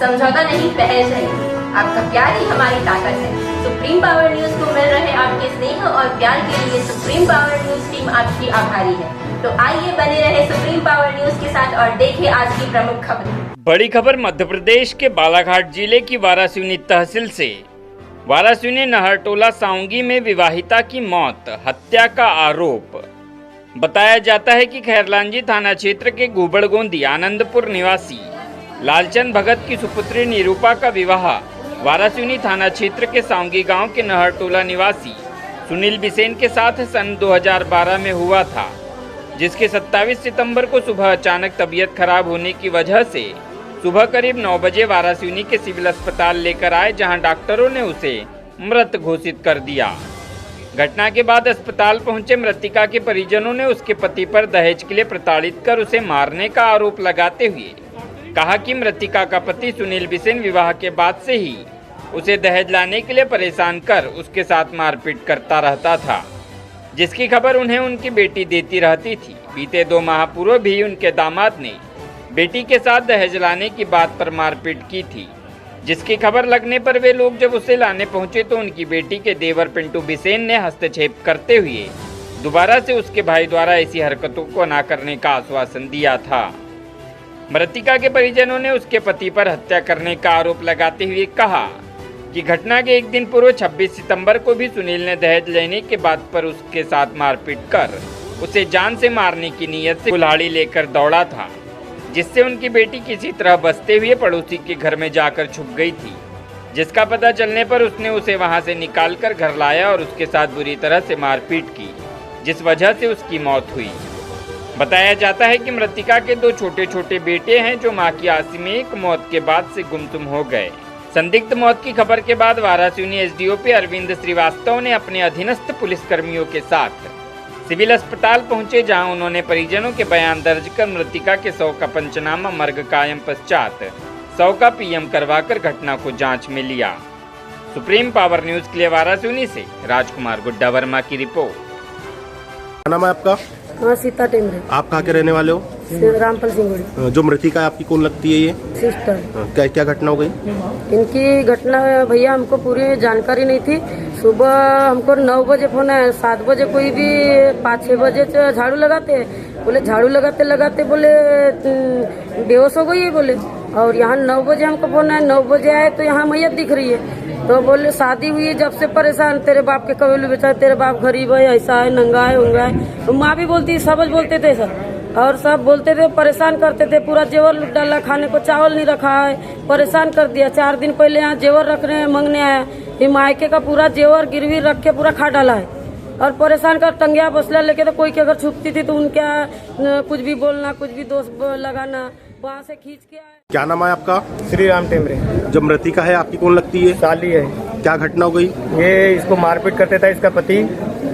समझौता नहीं, बहस है। आपका प्यार ही हमारी ताकत है। सुप्रीम पावर न्यूज को मिल रहे आपके स्नेह और प्यार के लिए सुप्रीम पावर न्यूज टीम आपकी आभारी है। तो आइए बने रहे सुप्रीम पावर न्यूज के साथ और देखिए आज की प्रमुख खबर। बड़ी खबर मध्य प्रदेश के बालाघाट जिले की वारासिवनी तहसील से। वारासिवनी नहरटोला साउंगी में विवाहिता की मौत, हत्या का आरोप। बताया जाता है कि खैरलांजी थाना क्षेत्र के गुबड़गोंदी आनंदपुर निवासी लालचंद भगत की सुपुत्री निरूपा का विवाह वारासिवनी थाना क्षेत्र के साउंगी गांव के नहरटोला निवासी सुनील बिसेन के साथ सन 2012 में हुआ था, जिसके 27 सितंबर को सुबह अचानक तबीयत खराब होने की वजह से सुबह करीब 9 बजे वारासिवनी के सिविल अस्पताल लेकर आए, जहां डॉक्टरों ने उसे मृत घोषित कर दिया। घटना के बाद अस्पताल पहुंचे मृतिका के परिजनों ने उसके पति पर दहेज के लिए प्रताड़ित कर उसे मारने का आरोप लगाते हुए कहा कि मृतिका का पति सुनील बिसेन विवाह के बाद से ही उसे दहेज लाने के लिए परेशान कर उसके साथ मारपीट करता रहता था, जिसकी खबर उन्हें उनकी बेटी देती रहती थी। बीते 2 माह पूर्व भी उनके दामाद ने बेटी के साथ दहेज लाने की बात पर मारपीट की थी, जिसकी खबर लगने पर वे लोग जब उसे लाने पहुंचे तो उनकी बेटी के देवर पिंटू बिसेन ने हस्तक्षेप करते हुए दोबारा से उसके भाई द्वारा ऐसी हरकतों को न करने का आश्वासन दिया था। मृतिका के परिजनों ने उसके पति पर हत्या करने का आरोप लगाते हुए कहा कि घटना के एक दिन पूर्व 26 सितंबर को भी सुनील ने दहेज लेने के बाद पर उसके साथ मारपीट कर उसे जान से मारने की नीयत से कुल्हाड़ी लेकर दौड़ा था, जिससे उनकी बेटी किसी तरह बचते हुए पड़ोसी के घर में जाकर छुप गई थी, जिसका पता चलने पर उसने उसे वहां से निकालकर घर लाया और उसके साथ बुरी तरह से मारपीट की, जिस वजह से उसकी मौत हुई। बताया जाता है कि मृतिका के 2 छोटे छोटे बेटे हैं, जो मां की आकस्मिक मौत के बाद से गुमसुम हो गए। संदिग्ध मौत की खबर के बाद वारासिवनी एसडीओपी अरविंद श्रीवास्तव ने अपने अधीनस्थ पुलिसकर्मियों के साथ सिविल अस्पताल पहुंचे, जहां उन्होंने परिजनों के बयान दर्ज कर मृतिका के शव का पंचनामा मर्ग कायम पश्चात शव का पीएम करवाकर घटना को जांच में लिया। सुप्रीम पावर न्यूज के लिए वारासिवनी से राजकुमार गुड्डा वर्मा की रिपोर्ट। क्या नाम है आपका? हाँ, सीता टेमरे। आप कहाँ के रहने वाले हो? रामपल सिंगड़ी। जो मृतिका है आपकी कौन लगती है? ये सिस्टर। क्या क्या घटना हो गई? इनकी घटना भैया हमको पूरी जानकारी नहीं थी। सुबह हमको 9 बजे फोन आया, 7 बजे कोई भी 5-6 बजे झाड़ू लगाते, बोले झाड़ू लगाते लगाते बोले बेहोश हो गई है बोले। और यहाँ 9 बजे हमको फोन आया, 9 बजे आए तो यहाँ मैयत दिख रही है। तो बोले शादी हुई है जब से परेशान, तेरे बाप के कबीले बेचारे, तेरे बाप गरीब है, ऐसा है, नंगा है, उंगा है। तो माँ भी बोलती, सब बोलते थे सर, और सब बोलते थे, परेशान करते थे। पूरा जेवर डाला, खाने को चावल नहीं रखा है, परेशान कर दिया। 4 दिन पहले यहाँ जेवर रखने मांगने आया, ये मायके का पूरा जेवर गिरवी रख के पूरा खा डाला है और परेशान कर टंगिया बसला लेके। तो कोई के अगर छुपती थी तो उनका कुछ भी बोलना, कुछ भी दोष लगाना, वहाँ से खींच के आए। क्या नाम है आपका? श्री राम टेमरे। जो मृतिका है आपकी कौन लगती है? साली है। क्या घटना हो गई? ये इसको मारपीट करते था इसका पति,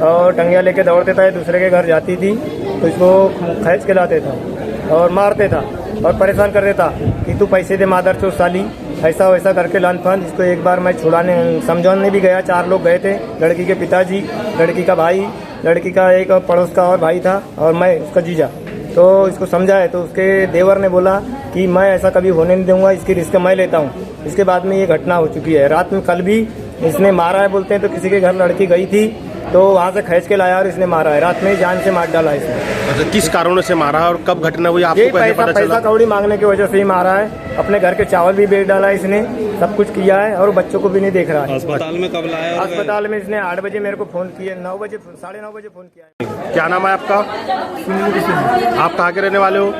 और टंगिया लेके दौड़ते था, दूसरे के घर जाती थी तो इसको खींच के लाते था और मारते था और परेशान कर देता कि तू पैसे दे मादर चो साली, ऐसा वैसा करके लान फान। इसको एक बार मैं छुड़ाने समझाने भी गया, 4 लोग गए थे, लड़की के पिताजी, लड़की का भाई, लड़की का एक पड़ोस का और भाई था, और मैं उसका जीजा। तो इसको समझाए तो उसके देवर ने बोला कि मैं ऐसा कभी होने नहीं दूंगा, इसकी रिस्क मैं लेता हूँ। इसके बाद में ये घटना हो चुकी है। रात में कल भी इसने मारा है बोलते हैं, तो किसी के घर लड़की गई थी तो वहाँ से खींच के लाया और इसने मारा है। रात में जान से मार डाला इसने। अच्छा, किस कारणों से मारा और कब घटना हुई आपको कैसे पता चला? पैसा कौड़ी मांगने की वजह से ही मारा है। अपने घर के चावल भी बेच डाला इसने, सब कुछ किया है और बच्चों को भी नहीं देख रहा है। अस्पताल में कब लाया? अस्पताल में इसने 8 बजे मेरे को फोन किया, 9 बजे 9:30 बजे फोन किया है। क्या नाम है आपका? आप कहाँ के रहने वाले हो?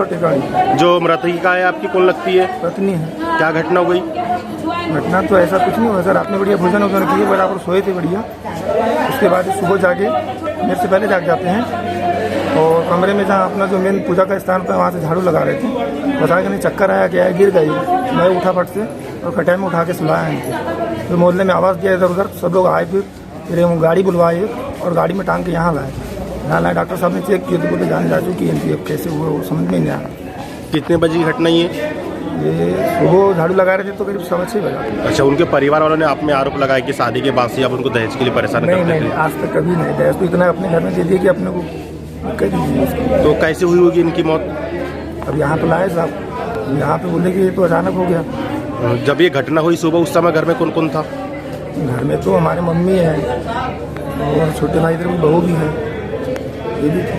टिकाड़ी। जो मृतिका है आपकी कौन लगती है? पत्नी है। क्या घटना हो गई? घटना तो ऐसा कुछ नहीं हुआ सर, आपने बढ़िया भोजन वोजन किए, बराबर सोए थे बढ़िया। उसके बाद सुबह जाके मेरे से पहले जाग जाते हैं और कमरे में जहाँ अपना जो मेन पूजा का स्थान था वहाँ से झाड़ू लगा रहे थे। बताया कि नहीं चक्कर आया, क्या है, गिर गई। मैं उठा फट से और कटाई में उठा के सुलाया है। तो मोहल्ले में आवाज़ दिया इधर उधर, सब लोग आए, फिर गाड़ी बुलवाए और गाड़ी में टांग के यहाँ लाए। यहाँ लाए, डॉक्टर साहब ने चेक किया तो बोले जान जा चुकी है, कैसे हुआ वो समझ में नहीं आया। कितने बजे की घटना ये? सुबह झाड़ू लगा रहे थे तो करीब 6:15 बजे। अच्छा, उनके परिवार वालों ने आप में आरोप लगाया कि शादी के बाद से आप उनको दहेज के लिए परेशान करते थे? नहीं, आज तक कभी नहीं। दहेज तो इतना अपने घर में दे दिए कि अपने को कह दीजिए। तो कैसे हुई होगी इनकी मौत? अब यहाँ तो लाए साहब, यहाँ पे बोले कि ये तो अचानक हो गया। जब ये घटना हुई सुबह उस समय घर में कौन कौन था? घर में तो हमारे मम्मी है और छोटे भाई इधर बहू भी है, ये भी थे।